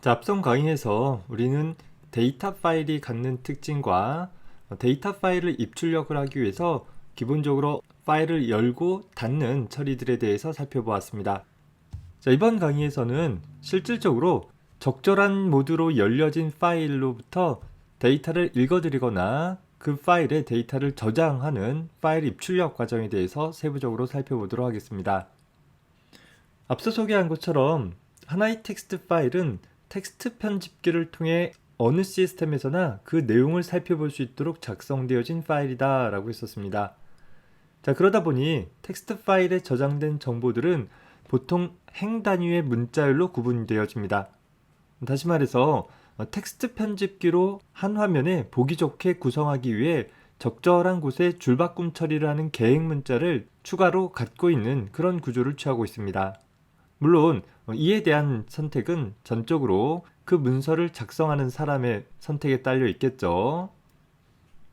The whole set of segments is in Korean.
자, 앞선 강의에서 우리는 데이터 파일이 갖는 특징과 데이터 파일을 입출력을 하기 위해서 기본적으로 파일을 열고 닫는 처리들에 대해서 살펴보았습니다. 자, 이번 강의에서는 실질적으로 적절한 모드로 열려진 파일로부터 데이터를 읽어드리거나 그 파일에 데이터를 저장하는 파일 입출력 과정에 대해서 세부적으로 살펴보도록 하겠습니다. 앞서 소개한 것처럼 하나의 텍스트 파일은 텍스트 편집기를 통해 어느 시스템에서나 그 내용을 살펴볼 수 있도록 작성되어진 파일이다 라고 했었습니다. 자, 그러다 보니 텍스트 파일에 저장된 정보들은 보통 행 단위의 문자열로 구분되어집니다. 다시 말해서 텍스트 편집기로 한 화면에 보기 좋게 구성하기 위해 적절한 곳에 줄바꿈 처리를 하는 계획 문자를 추가로 갖고 있는 그런 구조를 취하고 있습니다. 물론 이에 대한 선택은 전적으로 그 문서를 작성하는 사람의 선택에 딸려 있겠죠.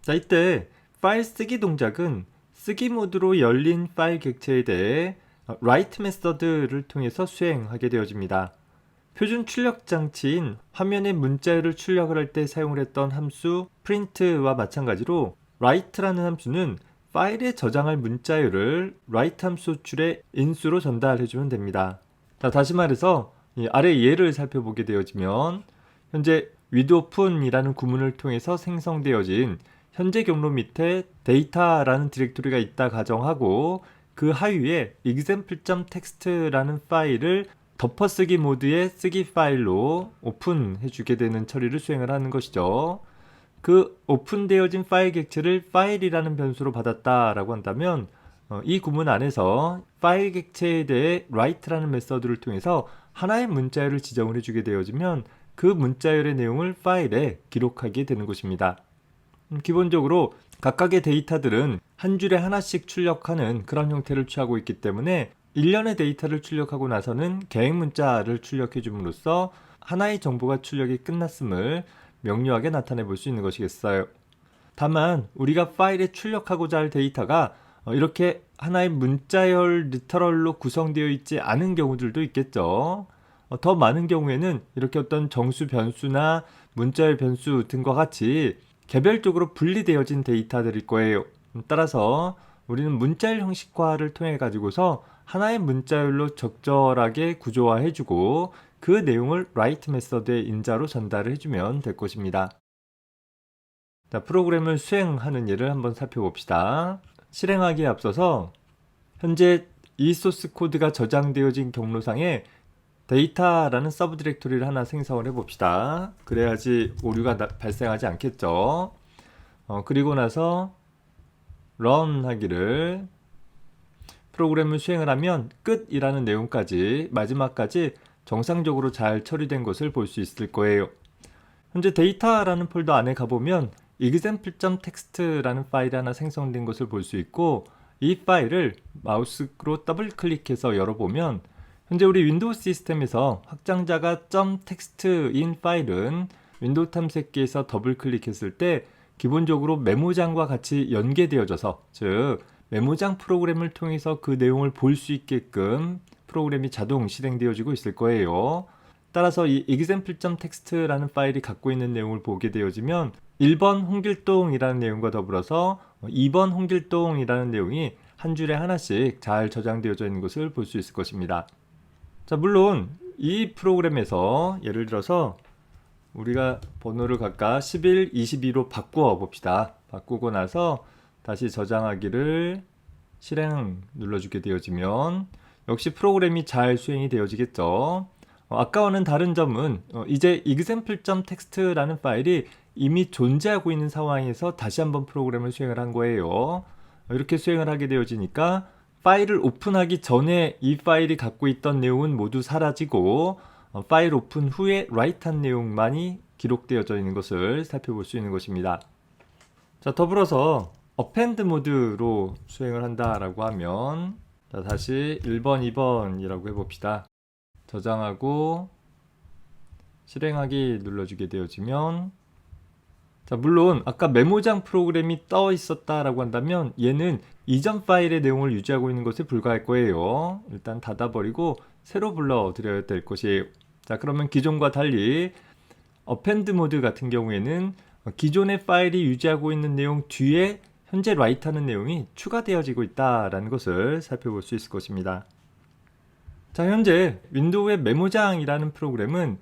자, 이때 파일 쓰기 동작은 쓰기 모드로 열린 파일 객체에 대해 write 메서드를 통해서 수행하게 되어집니다. 표준 출력 장치인 화면의 문자열을 출력을 할 때 사용을 했던 함수 print와 마찬가지로 write라는 함수는 파일에 저장할 문자열을 write 함수 호출의 인수로 전달해주면 됩니다. 자, 다시 말해서 이 아래 예를 살펴보게 되어지면 현재 widOpen이라는 구문을 통해서 생성되어진 현재 경로 밑에 데이터라는 디렉토리가 있다 가정하고 그 하위에 example.txt라는 파일을 덮어쓰기 모드의 쓰기 파일로 오픈해주게 되는 처리를 수행을 하는 것이죠. 그 오픈되어진 파일 객체를 파일이라는 변수로 받았다라고 한다면 이 구문 안에서 파일 객체에 대해 write라는 메서드를 통해서 하나의 문자열을 지정을 해주게 되어지면 그 문자열의 내용을 파일에 기록하게 되는 것입니다. 기본적으로 각각의 데이터들은 한 줄에 하나씩 출력하는 그런 형태를 취하고 있기 때문에 일련의 데이터를 출력하고 나서는 계획 문자를 출력해 줌으로써 하나의 정보가 출력이 끝났음을 명료하게 나타내 볼 수 있는 것이겠어요. 다만 우리가 파일에 출력하고자 할 데이터가 이렇게 하나의 문자열 리터럴로 구성되어 있지 않은 경우들도 있겠죠. 더 많은 경우에는 이렇게 어떤 정수 변수나 문자열 변수 등과 같이 개별적으로 분리되어진 데이터들일 거예요. 따라서 우리는 문자열 형식화를 통해 가지고서 하나의 문자열로 적절하게 구조화해주고 그 내용을 write 메서드의 인자로 전달을 해주면 될 것입니다. 자, 프로그램을 수행하는 예를 한번 살펴봅시다. 실행하기에 앞서서 현재 이 소스 코드가 저장되어진 경로상에 데이터라는 서브 디렉토리를 하나 생성을 해봅시다. 그래야지 오류가 발생하지 않겠죠. 그리고 나서 run 하기를 프로그램을 수행을 하면 끝이라는 내용까지 마지막까지 정상적으로 잘 처리된 것을 볼 수 있을 거예요. 현재 데이터라는 폴더 안에 가보면 example.txt라는 파일이 하나 생성된 것을 볼 수 있고 이 파일을 마우스로 더블 클릭해서 열어보면 현재 우리 윈도우 시스템에서 확장자가 .txt인 파일은 윈도우 탐색기에서 더블 클릭했을 때 기본적으로 메모장과 같이 연계되어져서 즉 메모장 프로그램을 통해서 그 내용을 볼 수 있게끔 프로그램이 자동 실행되어지고 있을 거예요. 따라서 이 example.txt라는 파일이 갖고 있는 내용을 보게 되어지면 1번 홍길동이라는 내용과 더불어서 2번 홍길동이라는 내용이 한 줄에 하나씩 잘 저장되어져 있는 것을 볼 수 있을 것입니다. 자, 물론 이 프로그램에서 예를 들어서 우리가 번호를 각각 11, 22로 바꾸어 봅시다. 바꾸고 나서 다시 저장하기를 실행 눌러주게 되어지면 역시 프로그램이 잘 수행이 되어지겠죠. 아까와는 다른 점은 이제 example.txt라는 파일이 이미 존재하고 있는 상황에서 다시 한번 프로그램을 수행을 한 거예요. 이렇게 수행을 하게 되어지니까 파일을 오픈하기 전에 이 파일이 갖고 있던 내용은 모두 사라지고 파일 오픈 후에 write한 내용만이 기록되어져 있는 것을 살펴볼 수 있는 것입니다. 자, 더불어서 append 모드로 수행을 한다라고 하면 자, 다시 1번, 2번이라고 해봅시다. 저장하고 실행하기 눌러주게 되어지면 자, 물론 아까 메모장 프로그램이 떠 있었다라고 한다면 얘는 이전 파일의 내용을 유지하고 있는 것에 불과할 거예요. 일단 닫아버리고 새로 불러드려야 될 것이에요. 자, 그러면 기존과 달리 append 모드 같은 경우에는 기존의 파일이 유지하고 있는 내용 뒤에 현재 라이트하는 내용이 추가되어지고 있다라는 것을 살펴볼 수 있을 것입니다. 자, 현재 윈도우의 메모장이라는 프로그램은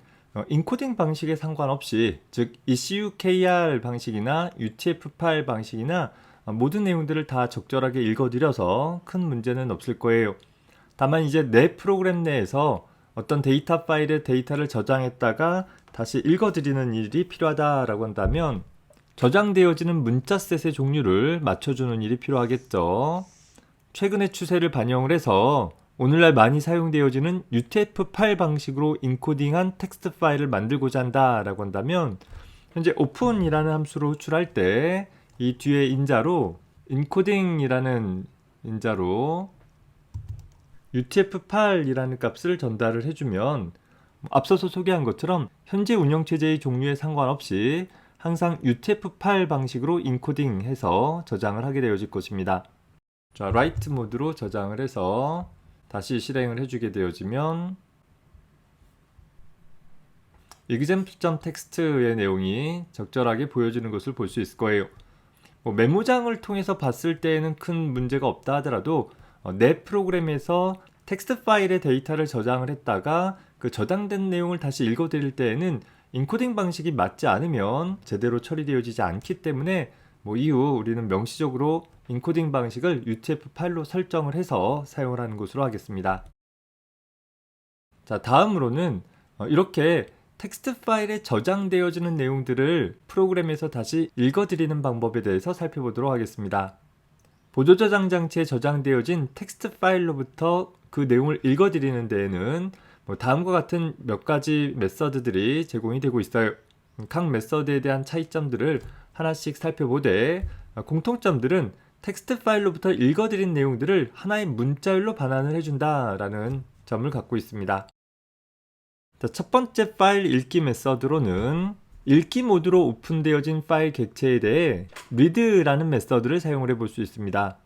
인코딩 방식에 상관없이, 즉 ECUKR 방식이나 UTF-8 방식이나 모든 내용들을 다 적절하게 읽어드려서 큰 문제는 없을 거예요. 다만 이제 내 프로그램 내에서 어떤 데이터 파일에 데이터를 저장했다가 다시 읽어드리는 일이 필요하다라고 한다면 저장되어지는 문자셋의 종류를 맞춰주는 일이 필요하겠죠. 최근의 추세를 반영을 해서 오늘날 많이 사용되어지는 UTF-8 방식으로 인코딩한 텍스트 파일을 만들고자 한다라고 한다면 현재 open이라는 함수로 호출할 때 이 뒤에 인자로 encoding이라는 인자로 UTF-8이라는 값을 전달을 해주면 앞서서 소개한 것처럼 현재 운영체제의 종류에 상관없이 항상 UTF-8 방식으로 인코딩해서 저장을 하게 되어질 것입니다. 자, write 모드로 저장을 해서 다시 실행을 해주게 되어지면 example.txt의 내용이 적절하게 보여지는 것을 볼 수 있을 거예요. 메모장을 통해서 봤을 때에는 큰 문제가 없다 하더라도 내 프로그램에서 텍스트 파일의 데이터를 저장을 했다가 그 저장된 내용을 다시 읽어드릴 때에는 인코딩 방식이 맞지 않으면 제대로 처리되어지지 않기 때문에 이후 우리는 명시적으로 인코딩 방식을 UTF-8로 설정을 해서 사용을 하는 것으로 하겠습니다. 자, 다음으로는 이렇게 텍스트 파일에 저장되어지는 내용들을 프로그램에서 다시 읽어드리는 방법에 대해서 살펴보도록 하겠습니다. 보조 저장 장치에 저장되어진 텍스트 파일로부터 그 내용을 읽어드리는 데에는 다음과 같은 몇 가지 메서드들이 제공이 되고 있어요. 각 메서드에 대한 차이점들을 하나씩 살펴보되 공통점들은 텍스트 파일로부터 읽어드린 내용들을 하나의 문자열로 반환을 해준다라는 점을 갖고 있습니다. 자, 첫 번째 파일 읽기 메서드로는 읽기 모드로 오픈되어진 파일 객체에 대해 read라는 메서드를 사용을 해볼 수 있습니다.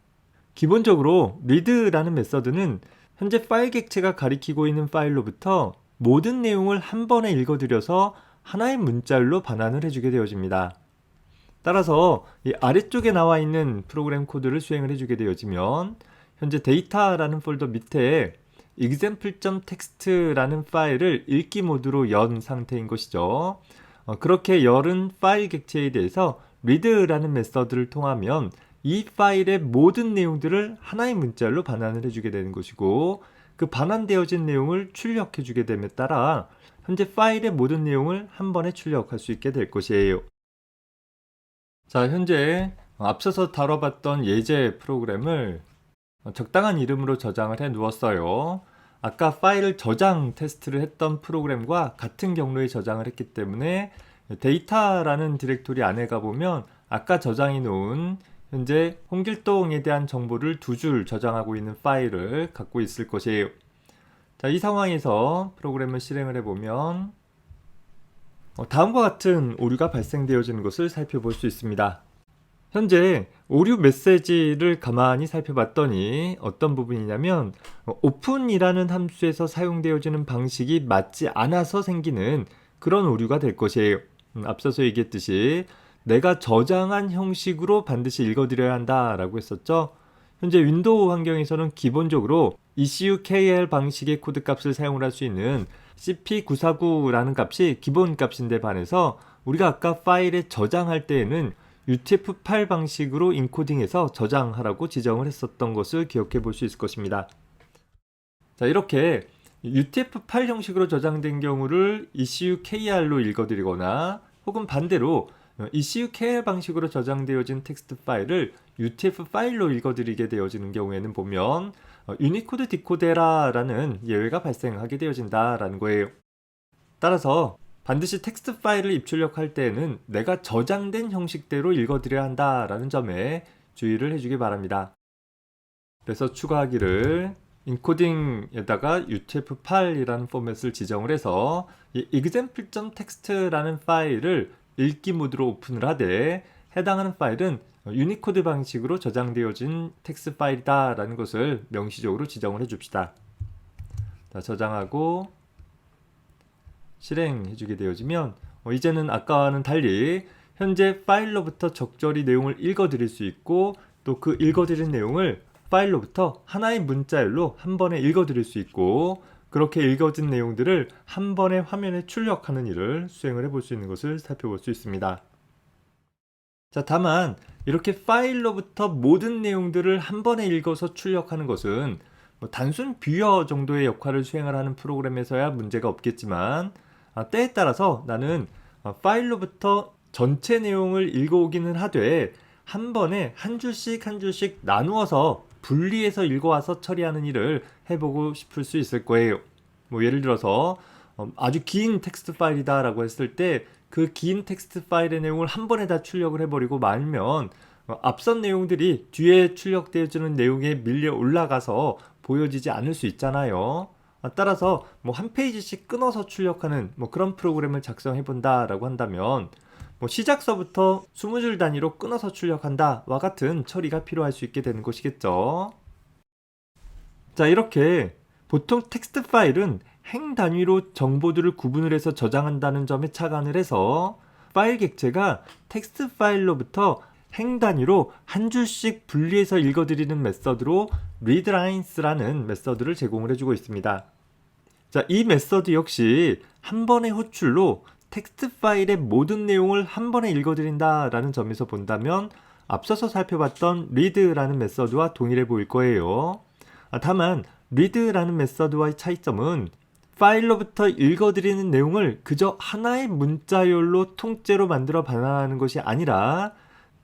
기본적으로 read라는 메서드는 현재 파일 객체가 가리키고 있는 파일로부터 모든 내용을 한 번에 읽어들여서 하나의 문자열로 반환을 해주게 되어집니다. 따라서 이 아래쪽에 나와 있는 프로그램 코드를 수행을 해주게 되어지면 현재 데이터라는 폴더 밑에 example.txt라는 파일을 읽기 모드로 연 상태인 것이죠. 그렇게 열은 파일 객체에 대해서 read라는 메서드를 통하면 이 파일의 모든 내용들을 하나의 문자열로 반환을 해주게 되는 것이고, 그 반환되어진 내용을 출력해주게 됨에 따라 현재 파일의 모든 내용을 한 번에 출력할 수 있게 될 것이에요. 자, 현재 앞서서 다뤄봤던 예제 프로그램을 적당한 이름으로 저장을 해 두었어요. 아까 파일 저장 테스트를 했던 프로그램과 같은 경로에 저장을 했기 때문에 데이터라는 디렉토리 안에 가보면 아까 저장해 놓은 현재 홍길동에 대한 정보를 2줄 저장하고 있는 파일을 갖고 있을 것이에요. 자, 이 상황에서 프로그램을 실행을 해보면 다음과 같은 오류가 발생되어지는 것을 살펴볼 수 있습니다. 현재 오류 메시지를 가만히 살펴봤더니 어떤 부분이냐면 open이라는 함수에서 사용되어지는 방식이 맞지 않아서 생기는 그런 오류가 될 것이에요. 앞서서 얘기했듯이 내가 저장한 형식으로 반드시 읽어드려야 한다라고 했었죠. 현재 윈도우 환경에서는 기본적으로 ECUKR 방식의 코드 값을 사용을 할 수 있는 CP949라는 값이 기본 값인데 반해서 우리가 아까 파일에 저장할 때에는 UTF-8 방식으로 인코딩해서 저장하라고 지정을 했었던 것을 기억해 볼 수 있을 것입니다. 자, 이렇게 UTF-8 형식으로 저장된 경우를 ECUKR로 읽어드리거나 혹은 반대로 ECUKR 방식으로 저장되어진 텍스트 파일을 UTF 파일로 읽어드리게 되어지는 경우에는 보면 유니코드 디코데라라는 예외가 발생하게 되어진다라는 거예요. 따라서 반드시 텍스트 파일을 입출력할 때에는 내가 저장된 형식대로 읽어드려야 한다라는 점에 주의를 해주기 바랍니다. 그래서 추가하기를 인코딩에다가 UTF-8이라는 포맷을 지정을 해서 이 example.txt라는 파일을 읽기 모드로 오픈을 하되 해당하는 파일은 유니코드 방식으로 저장되어진 텍스트 파일이다 라는 것을 명시적으로 지정을 해줍시다. 자, 저장하고 실행해주게 되어지면 이제는 아까와는 달리 현재 파일로부터 적절히 내용을 읽어드릴 수 있고 또 그 읽어드린 내용을 파일로부터 하나의 문자열로 한 번에 읽어드릴 수 있고 그렇게 읽어진 내용들을 한 번에 화면에 출력하는 일을 수행을 해볼 수 있는 것을 살펴볼 수 있습니다. 자, 다만 이렇게 파일로부터 모든 내용들을 한 번에 읽어서 출력하는 것은 단순 뷰어 정도의 역할을 수행을 하는 프로그램에서야 문제가 없겠지만 때에 따라서 나는 파일로부터 전체 내용을 읽어오기는 하되 한 번에 한 줄씩 한 줄씩 나누어서 분리해서 읽어와서 처리하는 일을 해보고 싶을 수 있을 거예요. 예를 들어서 아주 긴 텍스트 파일이다 라고 했을 때 그 긴 텍스트 파일의 내용을 한 번에 다 출력을 해버리고 말면 앞선 내용들이 뒤에 출력되어지는 내용에 밀려 올라가서 보여지지 않을 수 있잖아요. 따라서 한 페이지씩 끊어서 출력하는 그런 프로그램을 작성해 본다 라고 한다면 시작서부터 20줄 단위로 끊어서 출력한다와 같은 처리가 필요할 수 있게 되는 것이겠죠. 자, 이렇게 보통 텍스트 파일은 행 단위로 정보들을 구분을 해서 저장한다는 점에 착안을 해서 파일 객체가 텍스트 파일로부터 행 단위로 한 줄씩 분리해서 읽어드리는 메서드로 readlines라는 메서드를 제공을 해주고 있습니다. 자, 이 메서드 역시 한 번의 호출로 텍스트 파일의 모든 내용을 한 번에 읽어드린다라는 점에서 본다면 앞서서 살펴봤던 read라는 메서드와 동일해 보일 거예요. 다만 read라는 메서드와의 차이점은 파일로부터 읽어드리는 내용을 그저 하나의 문자열로 통째로 만들어 반환하는 것이 아니라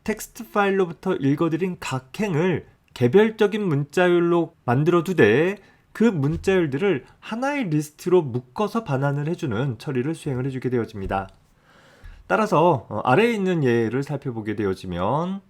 텍스트 파일로부터 읽어드린 각 행을 개별적인 문자열로 만들어 두되 그 문자열들을 하나의 리스트로 묶어서 반환을 해주는 처리를 수행을 해주게 되어집니다. 따라서 아래에 있는 예를 살펴보게 되어지면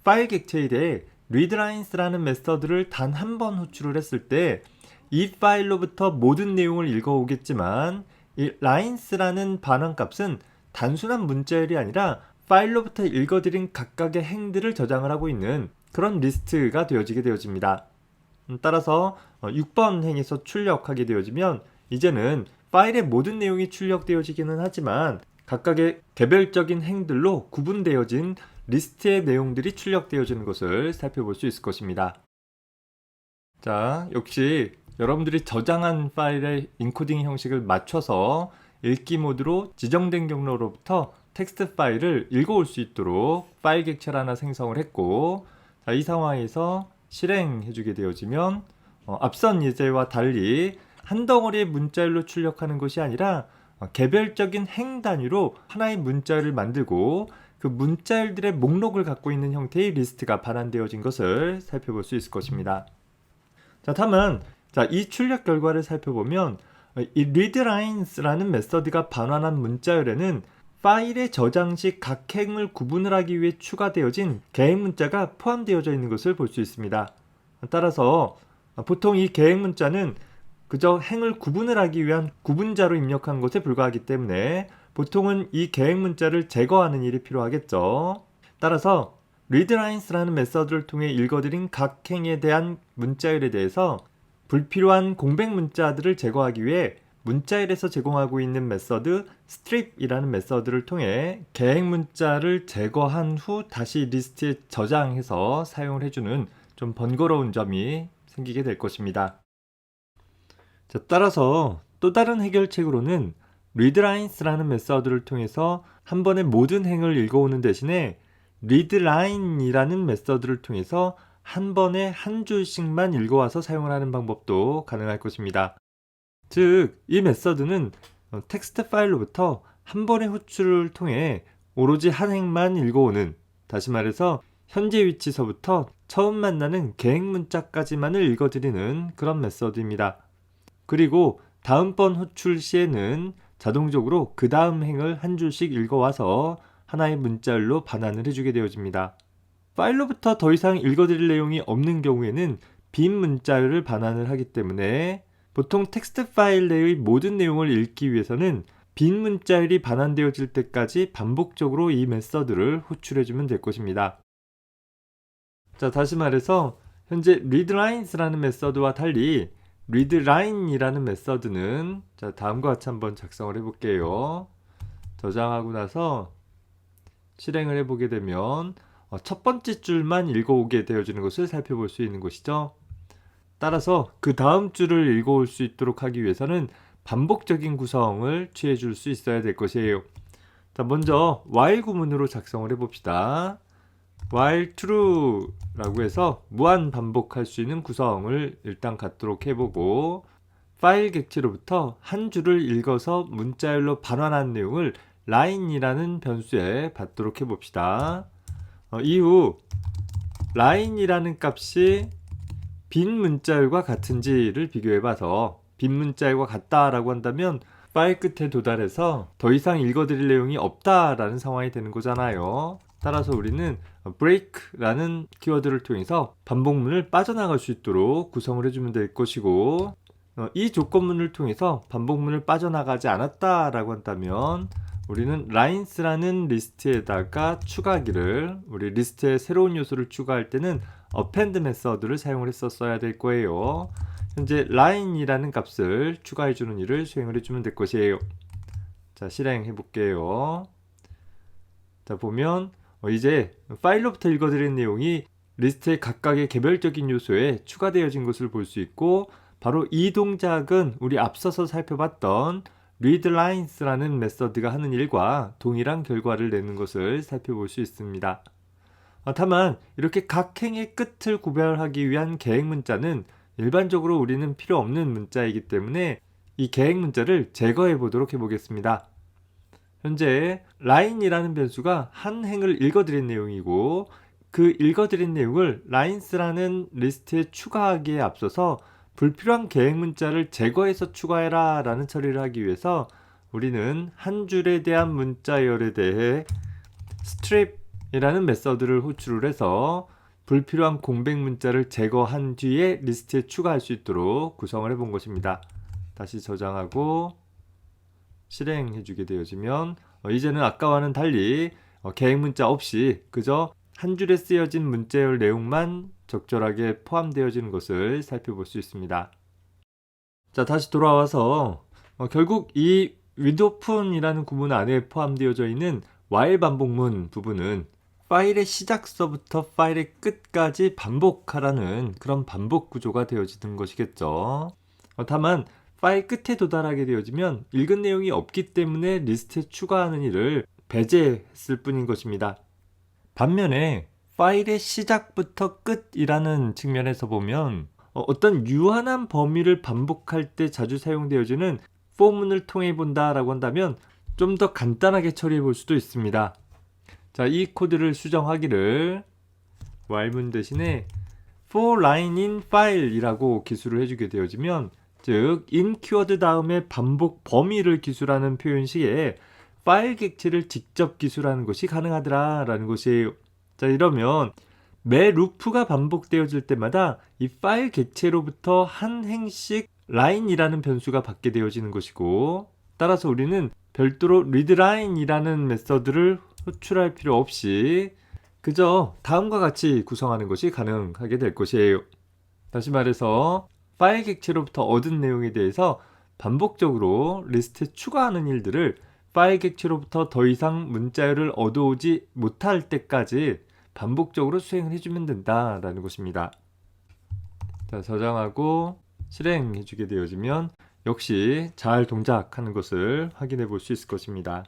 파일 객체에 대해 readlines라는 메서드를 단 한 번 호출을 했을 때 이 파일로부터 모든 내용을 읽어오겠지만 이 lines라는 반환값은 단순한 문자열이 아니라 파일로부터 읽어드린 각각의 행들을 저장을 하고 있는 그런 리스트가 되어지게 되어집니다. 따라서 6번 행에서 출력하게 되어지면 이제는 파일의 모든 내용이 출력되어지기는 하지만 각각의 개별적인 행들로 구분되어진 리스트의 내용들이 출력되어지는 것을 살펴볼 수 있을 것입니다. 자, 역시 여러분들이 저장한 파일의 인코딩 형식을 맞춰서 읽기 모드로 지정된 경로로부터 텍스트 파일을 읽어올 수 있도록 파일 객체를 하나 생성을 했고, 자, 이 상황에서 실행해주게 되어지면 앞선 예제와 달리 한 덩어리의 문자열로 출력하는 것이 아니라 개별적인 행 단위로 하나의 문자열을 만들고 그 문자열들의 목록을 갖고 있는 형태의 리스트가 반환되어진 것을 살펴볼 수 있을 것입니다. 자, 다만 이 출력 결과를 살펴보면 이 readlines라는 메서드가 반환한 문자열에는 파일의 저장 시 각 행을 구분을 하기 위해 추가되어진 계획 문자가 포함되어져 있는 것을 볼 수 있습니다. 따라서 보통 이 계획 문자는 그저 행을 구분을 하기 위한 구분자로 입력한 것에 불과하기 때문에 보통은 이 계획 문자를 제거하는 일이 필요하겠죠. 따라서 readlines라는 메서드를 통해 읽어드린 각 행에 대한 문자열에 대해서 불필요한 공백 문자들을 제거하기 위해 문자열에서 제공하고 있는 메서드 strip이라는 메서드를 통해 계획 문자를 제거한 후 다시 리스트에 저장해서 사용을 해주는 좀 번거로운 점이 생기게 될 것입니다. 자, 따라서 또 다른 해결책으로는 readlines라는 메서드를 통해서 한 번에 모든 행을 읽어오는 대신에 readline이라는 메서드를 통해서 한 번에 한 줄씩만 읽어와서 사용을 하는 방법도 가능할 것입니다. 즉, 이 메서드는 텍스트 파일로부터 한 번의 호출을 통해 오로지 한 행만 읽어오는, 다시 말해서 현재 위치서부터 처음 만나는 계획 문자까지만을 읽어드리는 그런 메서드입니다. 그리고 다음번 호출 시에는 자동적으로 그 다음 행을 한 줄씩 읽어와서 하나의 문자열로 반환을 해주게 되어집니다. 파일로부터 더 이상 읽어드릴 내용이 없는 경우에는 빈 문자열을 반환을 하기 때문에 보통 텍스트 파일 내의 모든 내용을 읽기 위해서는 빈 문자열이 반환되어질 때까지 반복적으로 이 메서드를 호출해주면 될 것입니다. 자, 다시 말해서 현재 readlines라는 메서드와 달리 readline이라는 메서드는 자, 다음과 같이 한번 작성을 해볼게요. 저장하고 나서 실행을 해보게 되면 첫 번째 줄만 읽어오게 되어지는 것을 살펴볼 수 있는 것이죠. 따라서 그 다음 줄을 읽어올 수 있도록 하기 위해서는 반복적인 구성을 취해 줄 수 있어야 될 것이에요. 자, 먼저 while 구문으로 작성을 해봅시다. while true 라고 해서 무한 반복할 수 있는 구성을 일단 갖도록 해보고, 파일 객체로부터 한 줄을 읽어서 문자열로 반환한 내용을 line이라는 변수에 받도록 해봅시다. 이후 line이라는 값이 빈 문자열과 같은지를 비교해봐서 빈 문자열과 같다라고 한다면 파일 끝에 도달해서 더 이상 읽어드릴 내용이 없다라는 상황이 되는 거잖아요. 따라서 우리는 break라는 키워드를 통해서 반복문을 빠져나갈 수 있도록 구성을 해주면 될 것이고, 이 조건문을 통해서 반복문을 빠져나가지 않았다라고 한다면 우리는 lines라는 리스트에다가 추가하기를, 우리 리스트에 새로운 요소를 추가할 때는 append 메서드를 사용을 했었어야 될 거예요. 현재 line이라는 값을 추가해주는 일을 수행을 해주면 될 것이에요. 자, 실행해 볼게요. 자, 보면 이제 파일로부터 읽어드린 내용이 리스트의 각각의 개별적인 요소에 추가되어진 것을 볼 수 있고, 바로 이 동작은 우리 앞서서 살펴봤던 readlines라는 메서드가 하는 일과 동일한 결과를 내는 것을 살펴볼 수 있습니다. 다만 이렇게 각 행의 끝을 구별하기 위한 계획 문자는 일반적으로 우리는 필요 없는 문자이기 때문에 이 계획 문자를 제거해 보도록 해보겠습니다. 현재 line이라는 변수가 한 행을 읽어드린 내용이고, 그 읽어드린 내용을 lines라는 리스트에 추가하기에 앞서서 불필요한 계획 문자를 제거해서 추가해라 라는 처리를 하기 위해서 우리는 한 줄에 대한 문자열에 대해 strip이라는 메서드를 호출을 해서 불필요한 공백 문자를 제거한 뒤에 리스트에 추가할 수 있도록 구성을 해본 것입니다. 다시 저장하고 실행해 주게 되어지면 이제는 아까와는 달리 계획 문자 없이 그저 한 줄에 쓰여진 문자열 내용만 적절하게 포함되어지는 것을 살펴볼 수 있습니다. 자, 다시 돌아와서 결국 이 withOpen이라는 구문 안에 포함되어져 있는 while 반복문 부분은 파일의 시작서부터 파일의 끝까지 반복하라는 그런 반복 구조가 되어지는 것이겠죠. 다만 파일 끝에 도달하게 되어지면 읽은 내용이 없기 때문에 리스트에 추가하는 일을 배제했을 뿐인 것입니다. 반면에 파일의 시작부터 끝이라는 측면에서 보면 어떤 유한한 범위를 반복할 때 자주 사용되어지는 for문을 통해 본다라고 한다면 좀 더 간단하게 처리해 볼 수도 있습니다. 자, 이 코드를 수정하기를 while문 대신에 for line in file 이라고 기술을 해주게 되어지면, 즉 in 키워드 다음에 반복 범위를 기술하는 표현식에 파일 객체를 직접 기술하는 것이 가능하더라 라는 것이에요. 자, 이러면 매 루프가 반복되어질 때마다 이 파일 객체로부터 한 행씩 line이라는 변수가 받게 되어지는 것이고, 따라서 우리는 별도로 readline이라는 메서드를 호출할 필요 없이 그저 다음과 같이 구성하는 것이 가능하게 될 것이에요. 다시 말해서 파일 객체로부터 얻은 내용에 대해서 반복적으로 리스트에 추가하는 일들을 파일 객체로부터 더 이상 문자열을 얻어오지 못할 때까지 반복적으로 수행을 해주면 된다라는 것입니다. 자, 저장하고 실행해 주게 되어지면 역시 잘 동작하는 것을 확인해 볼 수 있을 것입니다.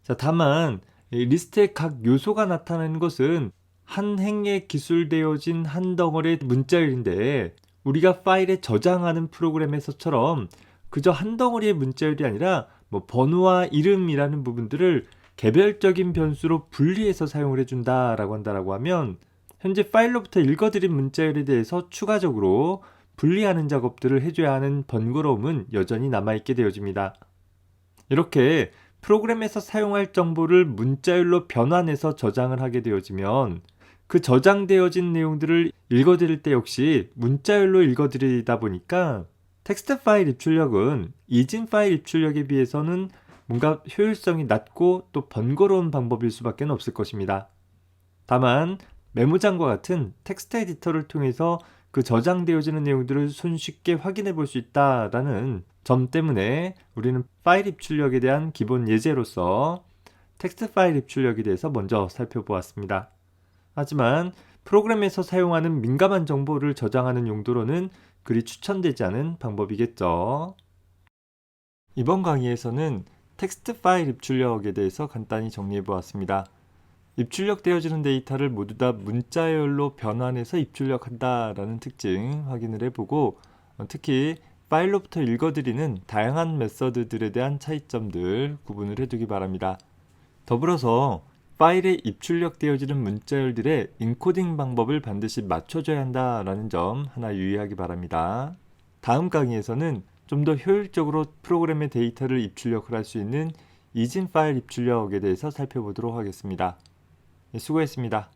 자, 다만 이 리스트의 각 요소가 나타나는 것은 한 행에 기술되어진 한 덩어리의 문자열인데, 우리가 파일에 저장하는 프로그램에서처럼 그저 한 덩어리의 문자열이 아니라 번호와 이름이라는 부분들을 개별적인 변수로 분리해서 사용을 해준다라고 한다라고 하면, 현재 파일로부터 읽어드린 문자열에 대해서 추가적으로 분리하는 작업들을 해줘야 하는 번거로움은 여전히 남아있게 되어집니다. 이렇게 프로그램에서 사용할 정보를 문자열로 변환해서 저장을 하게 되어지면 그 저장되어진 내용들을 읽어드릴 때 역시 문자열로 읽어드리다 보니까 텍스트 파일 입출력은 이진 파일 입출력에 비해서는 뭔가 효율성이 낮고 또 번거로운 방법일 수밖에 없을 것입니다. 다만 메모장과 같은 텍스트 에디터를 통해서 그 저장되어지는 내용들을 손쉽게 확인해 볼 수 있다라는 점 때문에 우리는 파일 입출력에 대한 기본 예제로서 텍스트 파일 입출력에 대해서 먼저 살펴보았습니다. 하지만 프로그램에서 사용하는 민감한 정보를 저장하는 용도로는 그리 추천되지 않은 방법이겠죠. 이번 강의에서는 텍스트 파일 입출력에 대해서 간단히 정리해 보았습니다. 입출력되어지는 데이터를 모두 다 문자열로 변환해서 입출력한다라는 특징 확인을 해보고 특히 파일로부터 읽어드리는 다양한 메서드들에 대한 차이점들 구분을 해두기 바랍니다. 더불어서 파일에 입출력되어지는 문자열들의 인코딩 방법을 반드시 맞춰줘야 한다라는 점 하나 유의하기 바랍니다. 다음 강의에서는 좀 더 효율적으로 프로그램의 데이터를 입출력을 할 수 있는 이진 파일 입출력에 대해서 살펴보도록 하겠습니다. 수고했습니다.